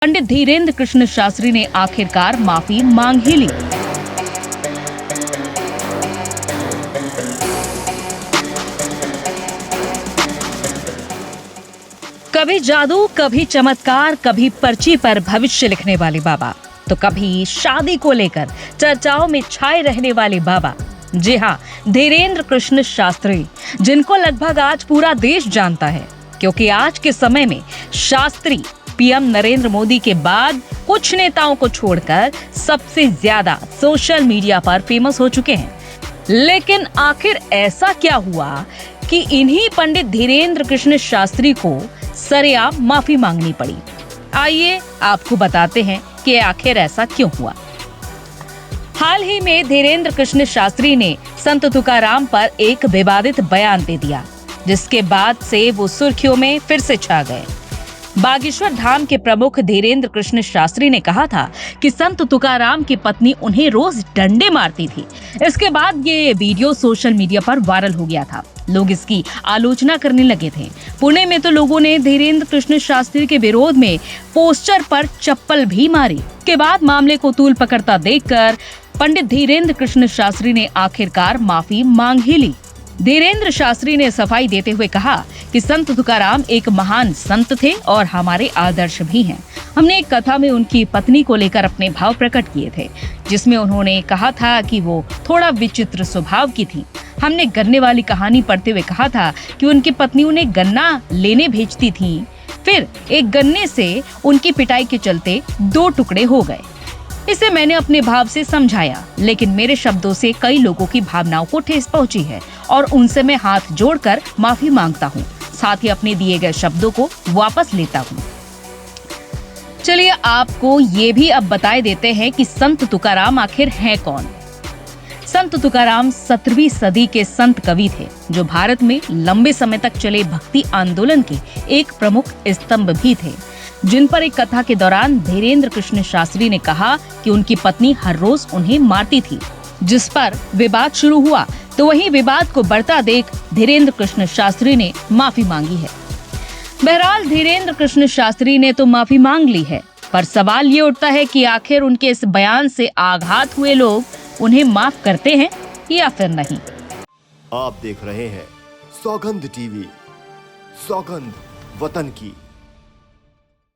पंडित धीरेन्द्र कृष्ण शास्त्री ने आखिरकार माफी मांग ही ली। कभी जादू, कभी चमत्कार, कभी पर्ची पर भविष्य लिखने वाले बाबा, तो कभी शादी को लेकर चर्चाओं में छाए रहने वाले बाबा। जी हाँ, धीरेन्द्र कृष्ण शास्त्री, जिनको लगभग आज पूरा देश जानता है, क्योंकि आज के समय में शास्त्री पीएम नरेंद्र मोदी के बाद कुछ नेताओं को छोड़कर सबसे ज्यादा सोशल मीडिया पर फेमस हो चुके हैं। लेकिन आखिर ऐसा क्या हुआ कि इन्हीं पंडित धीरेन्द्र कृष्ण शास्त्री को सरेआम माफी मांगनी पड़ी? आइए आपको बताते हैं कि आखिर ऐसा क्यों हुआ। हाल ही में धीरेन्द्र कृष्ण शास्त्री ने संत तुकाराम पर एक विवादित बयान दे दिया, जिसके बाद से वो सुर्खियों में फिर से छा गए। बागेश्वर धाम के प्रमुख धीरेन्द्र कृष्ण शास्त्री ने कहा था कि संत तुकाराम की पत्नी उन्हें रोज डंडे मारती थी। इसके बाद ये वीडियो सोशल मीडिया पर वायरल हो गया था। लोग इसकी आलोचना करने लगे थे। पुणे में तो लोगों ने धीरेन्द्र कृष्ण शास्त्री के विरोध में पोस्टर पर चप्पल भी मारी। के बाद मामले को तूल पकड़ता देखकर पंडित धीरेन्द्र कृष्ण शास्त्री ने आखिरकार माफी मांग ही ली। धीरेन्द्र शास्त्री ने सफाई देते हुए कहा कि संत तुकाराम एक महान संत थे और हमारे आदर्श भी हैं। हमने एक कथा में उनकी पत्नी को लेकर अपने भाव प्रकट किए थे, जिसमें उन्होंने कहा था कि वो थोड़ा विचित्र स्वभाव की थी। हमने गन्ने वाली कहानी पढ़ते हुए कहा था कि उनकी पत्नी उन्हें गन्ना लेने भेजती थी, फिर एक गन्ने से उनकी पिटाई के चलते 2 टुकड़े हो गए। इसे मैंने अपने भाव से समझाया, लेकिन मेरे शब्दों से कई लोगों की भावनाओं को ठेस पहुंची है और उनसे मैं हाथ जोड़कर माफी मांगता हूं। साथ ही अपने दिए गए शब्दों को वापस लेता हूं। चलिए आपको ये भी अब बताए देते हैं कि संत तुकाराम आखिर हैं कौन। संत तुकाराम 17वीं सदी के संत कवि थे, जो भारत में लंबे समय तक चले भक्ति आंदोलन के एक प्रमुख स्तंभ भी थे, जिन पर एक कथा के दौरान धीरेन्द्र कृष्ण शास्त्री ने कहा कि उनकी पत्नी हर रोज उन्हें मारती थी, जिस पर विवाद शुरू हुआ। तो वहीं विवाद को बढ़ता देख धीरेन्द्र कृष्ण शास्त्री ने माफी मांगी है। बहरहाल धीरेन्द्र कृष्ण शास्त्री ने तो माफी मांग ली है, पर सवाल ये उठता है कि आखिर उनके इस बयान से आघात हुए लोग उन्हें माफ करते हैं या फिर नहीं। आप देख रहे हैं सौगंध टीवी, सौगंध वतन की।